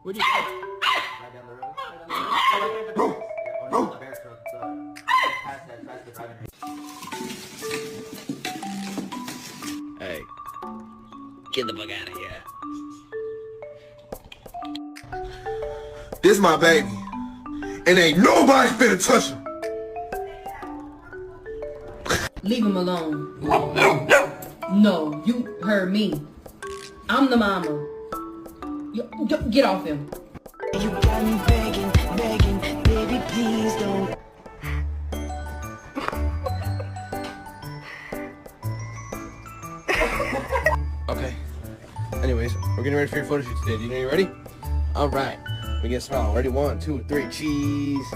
Where'd you go? Right down the road. Right down the road. Oh, right there, oh, no, it's the bear truck. Past the driving range. Hey. Get the fuck out of here. This my baby. And ain't nobody finna touch him. Leave him alone. No, you heard me. I'm the mama. Get off him. You got me begging, begging, baby, please don't. Okay. Anyways, we're getting ready for your photo shoot today. Do you know you're ready? Alright. We get smile. Ready? 1, 2, 3. Cheese.